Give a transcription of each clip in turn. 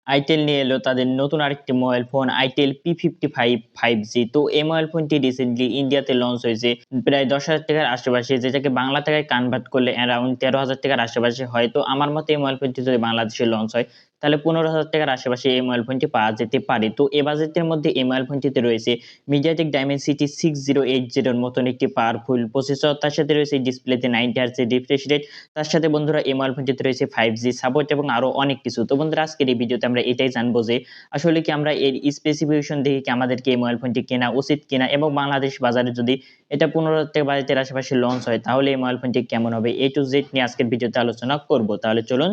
Itel নিয়ে এলো তাদের নতুন আরেকটি mobile phone itel P55 5G। তো এই মোবাইল ফোনটি রিসেন্টলি ইন্ডিয়াতে লঞ্চ হয়েছে প্রায় 10,000 টাকার আশেপাশে, যেটাকে বাংলা টাকায় কনভার্ট করলে অ্যারাউন্ড 13,000 টাকার আশেপাশে হয়। তো আমার মতে এই মোবাইল ফোনটি যদি বাংলাদেশে লঞ্চ হয় তাহলে 15,000 টাকার আশেপাশে এই মোবাইল ফোনটি পাওয়া যেতে পারে। তো এই বাজেটের মধ্যে এই মোবাইল ফোনটিতে রয়েছে মিডিয়াটেক ডাইমেনসিটি 6080 এর মতন একটি পাওয়ারফুল প্রসেসর, তার সাথে রয়েছে ডিসপ্লেতে 90 হার্টজ এর রিফ্রেশ রেট, তার সাথে বন্ধুরা এই মোবাইল ফোনটিতে রয়েছে 5G সাপোর্ট এবং আরো অনেক কিছু। তো বন্ধুরা আজকের এই ভিডিওতে আমরা এটাই জানবো যে আসলে কি আমরা এর স্পেসিফিকেশন দেখে কি আমাদেরকে এই মোবাইল ফোনটি কেনা উচিত কিনা, এবং বাংলাদেশ বাজারে যদি এটা 15,000 টাকা বাজেটের আশেপাশে লঞ্চ হয় তাহলে এই মোবাইল ফোনটি কেমন হবে, A to Z নিয়ে আজকের ভিডিওতে আলোচনা করব। তাহলে চলুন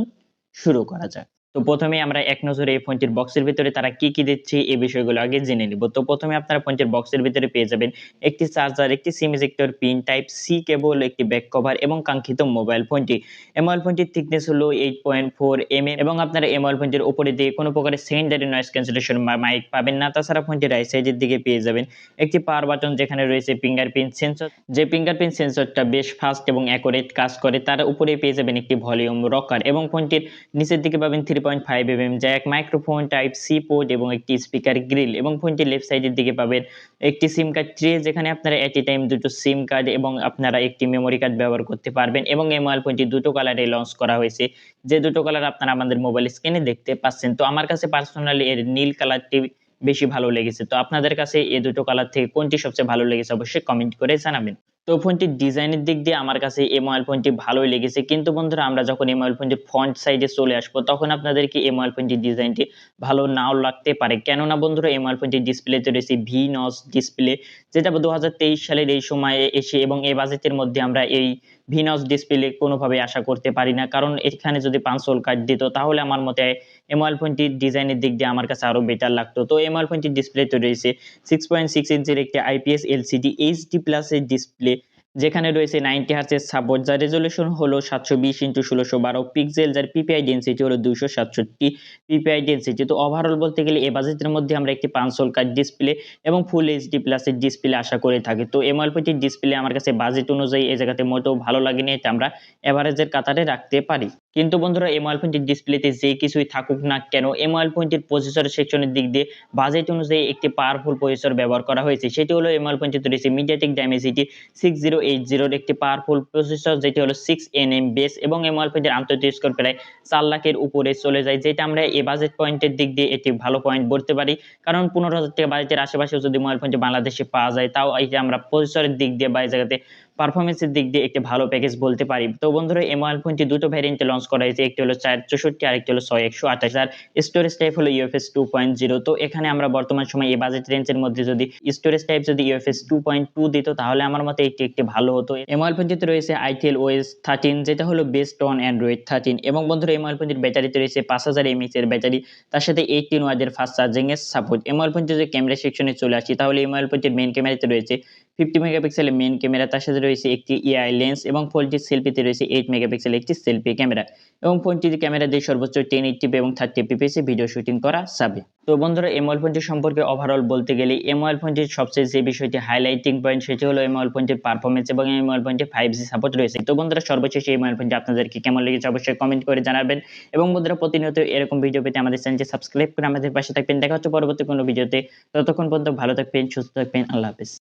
শুরু করা যাক। তো প্রথমেই আমরা এক নজরে এই ফোনটির বক্সের ভিতরে তারা কি দিচ্ছে এই বিষয়গুলো আগে জেনে নিব। তো প্রথমে আপনারা ফোনটির বক্সের ভিতরে পেয়ে যাবেন একটি চার্জার, একটি SIM ejector pin, type C cable, একটি ব্যাক কভার এবং কাঙ্ক্ষিত মোবাইল ফোনটি। এই মোবাইল ফোনটির থিকনেস হলো 8.4 mm এবং আপনারা এই মোবাইল ফোনটির উপরে দিয়ে কোনো প্রকারের সেকেন্ডারি নয়েজ ক্যান্সেলেশন মাইক পাবেন না। তাছাড়া ফোনটির রাইট সাইডের দিকে পেয়ে যাবেন একটি পাওয়ার বাটন, যেখানে রয়েছে ফিঙ্গারপ্রিন্ট সেন্সর, যে ফিঙ্গারপ্রিন্ট সেন্সরটা বেশ ফাস্ট এবং অ্যাকুরেট কাজ করে। তার উপরে পেয়ে যাবেন একটি ভলিউম রকার এবং ফোনটির নিচের দিকে পাবেন 3.5 mm jack, microphone, type C port এবং একটি স্পিকার গ্রিল। এবং ফোনটির লেফট সাইডের দিকে পাবেন একটি সিম কার্ড ট্রে, যেখানে আপনারা এট এ টাইম দুটো সিম কার্ড এবং আপনারা একটি মেমোরি কার্ড ব্যবহার করতে পারবেন। এবং এই মোবাইল ফোনটি দুটো কালারে লঞ্চ করা হয়েছে, যে দুটো কালার আপনারা আমাদের মোবাইল স্ক্রিনে দেখতে পাচ্ছেন। তো আমার কাছে পার্সোনালি এর নীল কালারটি বেশি ভালো লেগেছে। তো আপনাদের কাছে এই দুটো কালার থেকে কোনটি সবচেয়ে ভালো লেগেছে অবশ্যই কমেন্ট করে জানাবেন। তো ফোনটির ডিজাইনের দিক দিয়ে আমার কাছে এই মোবাইল ফোনটি ভালোই লেগেছে, কিন্তু বন্ধুরা আমরা যখন এই মোবাইল ফোনটির ফ্রন্ট সাইডে চলে আসবো তখন আপনাদেরকে এই মোবাইল ফোনটির ডিজাইনটি ভালো নাও লাগতে পারে। কেননা বন্ধুরা এই মোবাইল ফোনটির ডিসপ্লেতে রয়েছে ভি-নচ ডিসপ্লে, যেটা 2023 সালের এই সময়ে এসে এবং এই বাজেটের মধ্যে আমরা এই ভি-নচ ডিসপ্লে কোনোভাবে আশা করতে পারি না। কারণ এখানে যদি 5 হোল কাট দিত তাহলে আমার মতে এই মোবাইল ফোনটির ডিজাইনের দিক দিয়ে আমার কাছে আরো বেটার লাগতো। তো এই মোবাইল ফোনটির ডিসপ্লেতে রয়েছে 6.6 ইঞ্চির একটি IPS LCD HD প্লাস এর ডিসপ্লে, যেখানে রয়েছে 90 হার্টজের সাপোর্ট, যার রেজলিউশন হলো 720x1612 পিক্সেল, যার পিপিআই ডেনসিটি হলো 267 পিপিআই ডেনসিটি। তো ওভারঅল বলতে গেলে এই বাজেটের মধ্যে আমরা একটি 5 হোল কাট ডিসপ্লে এবং ফুল এইচডি প্লাস এর ডিসপ্লে আশা করে থাকি। তো এই মোবাইল ফোনটির ডিসপ্লে আমার কাছে বাজেট অনুযায়ী এই জায়গাতে মোটেও ভালো লাগেনি, এটা আমরা এভারেজের কাতারে রাখতে পারি। কিন্তু বন্ধুরা এই মোবাইল ফোনটির ডিসপ্লেতে যে কিছুই থাকুক না কেন, এই মোবাইল ফোনটির প্রসেসর সেকশনের দিক দিয়ে বাজেট অনুযায়ী একটি পাওয়ারফুল প্রসেসর ব্যবহার করা হয়েছে, সেটি হলো এই মোবাইল ফোনটিতে রয়েছে মিডিয়াটেক ডাইমেনসিটি 6080 এর একটি পাওয়ারফুল প্রসেসর, যেটি হলো 6nm বেস এবং এই মোবাইল ফোনটির আন্তর্জাতিক স্কোর প্রায় 4 লাখের উপরে চলে যায়, যেটা আমরা এই বাজেট পয়েন্টের দিক দিয়ে একটি ভালো পয়েন্ট বলতে পারি। কারণ 15,000 টাকা বাজেটের আশেপাশেও যদি মোবাইল ফোনটি বাংলাদেশে পাওয়া যায় তাও এটা আমরা প্রসেসরের দিক দিয়ে বা এই জায়গাতে পারফরমেন্সের দিক দিয়ে একটি ভালো প্যাকেজ বলতে পারি। তো বন্ধুরা এই মোবাইল ফোনটি দুটো ভ্যারিয়েন্টে লঞ্চ করা হয়েছে, একটি হলো 464 আর একটি হলো 6128, আর স্টোরেজ টাইপ হলো UFS 2.0। তো এখানে আমরা বর্তমান সময়ে এই বাজেট রেঞ্জের মধ্যে যদি স্টোরেজ টাইপ যদি UFS 2.2 দিত তাহলে আমার মতে এটি একটি ভালো হতো। এই মোবাইল ফোনটিতে রয়েছে Itel OS 13, যেটা হলো বেসড অন Android 13। এবং বন্ধুরা এই মোবাইল ফোনটির ব্যাটারিতে রয়েছে 5000 mAh এর ব্যাটারি, তার সাথে 18 ওয়াটের ফাস্ট চার্জিং এর সাপোর্ট। এই মোবাইল ফোনটি যদি ক্যামেরা সেকশনে চলে আসি তাহলে এই মোবাইল ফোনটির মেইন ক্যামেরাতে রয়েছে 50 মেগাপিক্সেলের মেইন ক্যামেরা, তার সাথে রয়েছে একটি AI লেন্স এবং ফোনটির সেলফিতে রয়েছে 8 মেগাপিক্সেলের একটি সেলফি ক্যামেরা। এবং ফোনটির ক্যামেরা দিয়ে সর্বোচ্চ 1080p এবং 30fps ভিডিও শুটিং করা যাবে। তো বন্ধুরা এই মোবাইল ফোনটি সম্পর্কে ওভারঅল বলতে গেলে এই মোবাইল ফোনটির সবচেয়ে যে বিষয়টি হাইলাইটিং পয়েন্ট সেটি হলো এই মোবাইল ফোনটির পারফরমেন্স এবং এই মোবাইল ফোনটির 5G সাপোর্ট রয়েছে। তো বন্ধুরা সর্বশেষে এই মোবাইল ফোনটি আপনাদেরকে কেমন লেগেছে অবশ্যই কমেন্ট করে জানাবেন, এবং বন্ধুরা প্রতিনিয়ত এরকম ভিডিও পেতে আমাদের চ্যানেলটি সাবস্ক্রাইব করে আমাদের পাশে থাকবেন। দেখা হচ্ছে পরবর্তী কোনো ভিডিওতে, ততক্ষণ পর্যন্ত ভালো থাকবেন, সুস্থ থাকবেন, আল্লাহ হাফেজ।